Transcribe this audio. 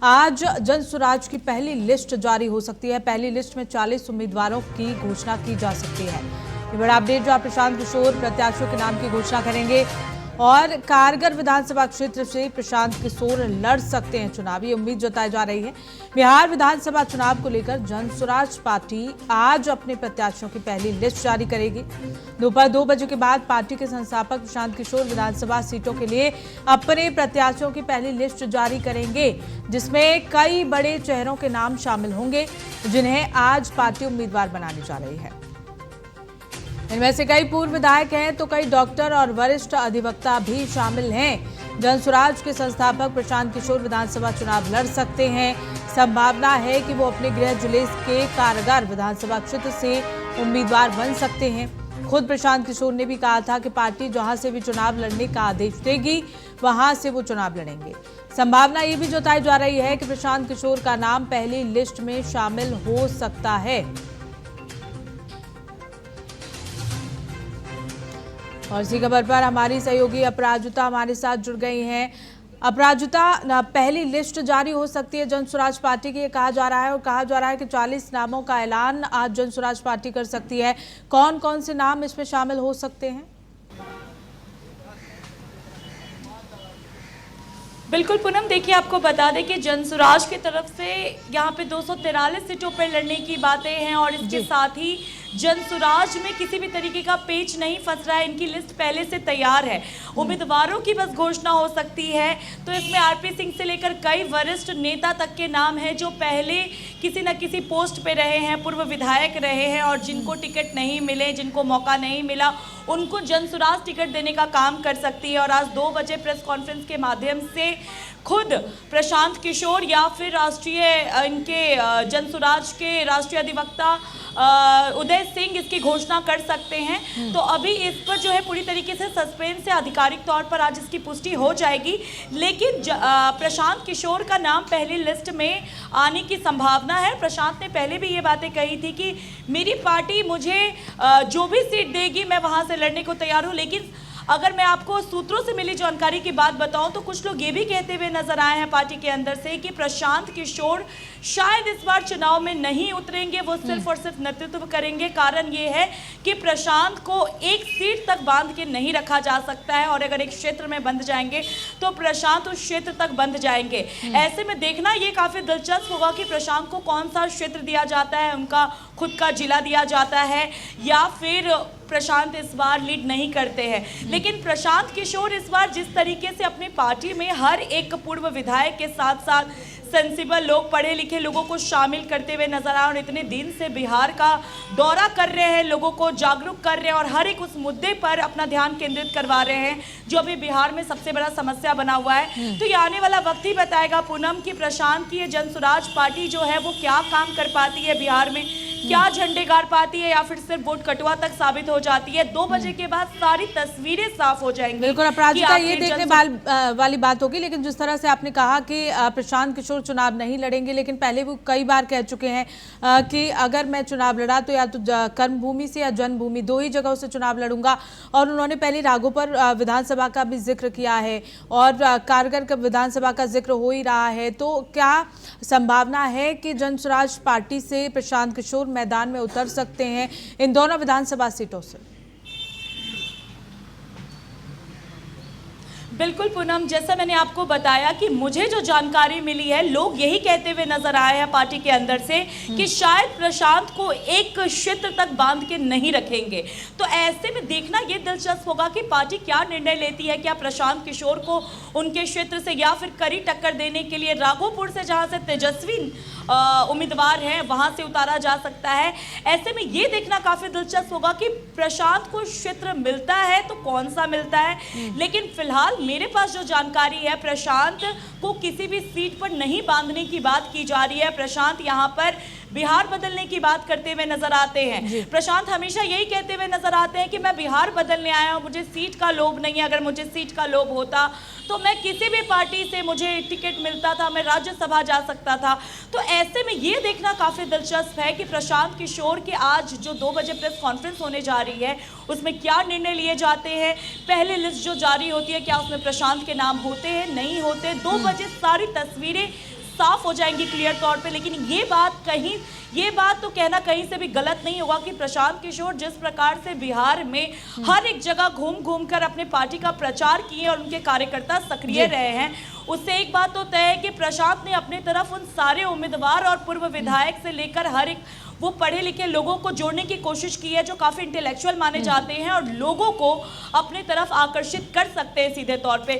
आज जनसुराज की पहली लिस्ट जारी हो सकती है। पहली लिस्ट में 40 उम्मीदवारों की घोषणा की जा सकती है। ये बड़ा अपडेट जो आप प्रशांत किशोर प्रत्याशियों के नाम की घोषणा करेंगे और कारगर विधानसभा क्षेत्र से प्रशांत किशोर लड़ सकते हैं चुनाव, ये उम्मीद जताई जा रही है। बिहार विधानसभा चुनाव को लेकर जनसुराज पार्टी आज अपने प्रत्याशियों की पहली लिस्ट जारी करेगी। दोपहर 2 बजे के बाद पार्टी के संस्थापक प्रशांत किशोर विधानसभा सीटों के लिए अपने प्रत्याशियों की पहली लिस्ट जारी करेंगे, जिसमें कई बड़े चेहरों के नाम शामिल होंगे जिन्हें आज पार्टी उम्मीदवार बनाने जा रही है। इनमें से कई पूर्व विधायक हैं तो कई डॉक्टर और वरिष्ठ अधिवक्ता भी शामिल हैं। जनसुराज के संस्थापक प्रशांत किशोर विधानसभा चुनाव लड़ सकते हैं। संभावना है कि वो अपने गृह जिले के कारगर विधानसभा क्षेत्र से उम्मीदवार बन सकते हैं। खुद प्रशांत किशोर ने भी कहा था कि पार्टी जहां से भी चुनाव लड़ने का आदेश देगी वहां से वो चुनाव लड़ेंगे। संभावना ये भी जताई जा रही है कि प्रशांत किशोर का नाम पहली लिस्ट में शामिल हो सकता है। और इसी खबर पर हमारी सहयोगी अपराजिता हमारे साथ जुड़ गई हैं। अपराजिता, पहली लिस्ट जारी हो सकती है जनसुराज पार्टी की, ये कहा जा रहा है और कहा जा रहा है कि 40 नामों का ऐलान आज जनसुराज पार्टी कर सकती है। कौन कौन से नाम इसमें शामिल हो सकते हैं? बिल्कुल पूनम, देखिए आपको बता दें कि जनसुराज की तरफ से यहाँ पे 243 सीटों पर लड़ने की बातें हैं और इसके साथ ही जनसुराज में किसी भी तरीके का पेच नहीं फंस रहा है। इनकी लिस्ट पहले से तैयार है, उम्मीदवारों की बस घोषणा हो सकती है। तो इसमें आरपी सिंह से लेकर कई वरिष्ठ नेता तक के नाम हैं जो पहले किसी न किसी पोस्ट पे रहे हैं, पूर्व विधायक रहे हैं और जिनको टिकट नहीं मिले, जिनको मौका नहीं मिला, उनको जनसुराज टिकट देने का काम कर सकती है। और आज 2 बजे प्रेस कॉन्फ्रेंस के माध्यम से खुद प्रशांत किशोर या फिर राष्ट्रीय इनके जनसुराज के राष्ट्रीय अधिवक्ता उदय सिंह इसकी घोषणा कर सकते हैं। तो अभी इस पर जो है पूरी तरीके से सस्पेंस से आधिकारिक तौर पर आज इसकी पुष्टि हो जाएगी, लेकिन प्रशांत किशोर का नाम पहली लिस्ट में आने की संभावना है। प्रशांत ने पहले भी ये बातें कही थी कि मेरी पार्टी मुझे जो भी सीट देगी मैं वहां से लड़ने को तैयार हूँ। लेकिन अगर मैं आपको सूत्रों से मिली जानकारी की बात बताऊं तो कुछ लोग ये भी कहते हुए नजर आए हैं पार्टी के अंदर से कि प्रशांत किशोर शायद इस बार चुनाव में नहीं उतरेंगे, वो सिर्फ और सिर्फ नेतृत्व करेंगे। कारण ये है कि प्रशांत को एक सीट तक बांध के नहीं रखा जा सकता है और अगर एक क्षेत्र में बंध जाएंगे तो प्रशांत उस क्षेत्र तक बंध जाएंगे। ऐसे में देखना ये काफी दिलचस्प होगा कि प्रशांत को कौन सा क्षेत्र दिया जाता है, उनका खुद का जिला दिया जाता है या फिर प्रशांत इस बार लीड नहीं करते हैं। लेकिन प्रशांत किशोर इस बार जिस तरीके से अपनी पार्टी में हर एक पूर्व विधायक के साथ साथ सेंसिबल लोग, पढ़े लिखे लोगों को शामिल करते हुए नजर आए और इतने दिन से बिहार का दौरा कर रहे हैं, लोगों को जागरूक कर रहे हैं और हर एक उस मुद्दे पर अपना ध्यान केंद्रित करवा रहे हैं जो अभी बिहार में सबसे बड़ा समस्या बना हुआ है। तो ये आने वाला वक्त ही बताएगा पूनम कि प्रशांत की ये जनसुराज पार्टी जो है वो क्या काम कर पाती है बिहार में, क्या झंडे गाड़ पाती है या फिर सिर्फ वोट कटुआ तक साबित हो जाती है। 2 बजे के बाद सारी तस्वीरें साफ हो जाएंगी। बिल्कुल अपराजिता, ये देखने वाली बात होगी। लेकिन जिस तरह से आपने कहा कि प्रशांत किशोर चुनाव नहीं लड़ेंगे, लेकिन पहले वो कई बार कह चुके हैं कि अगर मैं चुनाव लड़ा तो या तो कर्मभूमि से या जन्मभूमि, 2 ही जगहों से चुनाव लड़ूंगा। और उन्होंने पहले राघोपुर विधानसभा का भी जिक्र किया है और कारगर विधानसभा का जिक्र हो ही रहा है। तो क्या संभावना है कि जनसुराज पार्टी से प्रशांत किशोर मैदान में उतर सकते हैं इन दोनों विधानसभा सीटों से? बिल्कुल पूनम, जैसा मैंने आपको बताया कि मुझे जो जानकारी मिली है, लोग यही कहते हुए नजर आए हैं पार्टी के अंदर से कि शायद प्रशांत को एक क्षेत्र तक बांध के नहीं रखेंगे। तो ऐसे में देखना ये दिलचस्प होगा कि पार्टी क्या निर्णय लेती है। क्या प्रशांत किशोर को उनके क्षेत्र से या फिर कड़ी टक्कर देने के लिए राघोपुर से, जहां से तेजस्वी उम्मीदवार हैं, वहां से उतारा जा सकता है। ऐसे में ये देखना काफी दिलचस्प होगा कि प्रशांत को क्षेत्र मिलता है तो कौन सा मिलता है। लेकिन फिलहाल मेरे पास जो जानकारी है, प्रशांत को किसी भी सीट पर नहीं बांधने की बात की जा रही है। प्रशांत यहाँ पर बिहार बदलने की बात करते हुए नजर आते हैं। प्रशांत हमेशा यही कहते हुए नजर आते हैं कि मैं बिहार बदलने आया हूं, मुझे सीट का लोभ नहीं है। अगर मुझे सीट का लोभ होता तो मैं किसी भी पार्टी से मुझे टिकट मिलता था, मैं राज्यसभा जा सकता था। तो ऐसे में ये देखना काफी दिलचस्प है कि प्रशांत किशोर के आज जो 2 बजे प्रेस कॉन्फ्रेंस होने जा रही है उसमें क्या निर्णय लिए जाते हैं। पहले लिस्ट जो जारी होती है क्या उसमें प्रशांत के नाम होते हैं, नहीं होते। 2 बजे सारी तस्वीरें साफ हो जाएंगी क्लियर तौर पे। लेकिन ये बात तो कहना कहीं से भी गलत नहीं होगा कि प्रशांत किशोर जिस प्रकार से बिहार में हर एक जगह घूम कर अपने पार्टी का प्रचार किए और उनके कार्यकर्ता सक्रिय रहे हैं, उससे एक बात तो तय है कि प्रशांत ने अपने तरफ उन सारे उम्मीदवार और पूर्व विधायक से लेकर हर एक वो पढ़े लिखे लोगों को जोड़ने की कोशिश की है जो काफी इंटेलेक्चुअल माने जाते हैं और लोगों को अपने तरफ आकर्षित कर सकते हैं सीधे तौर पे।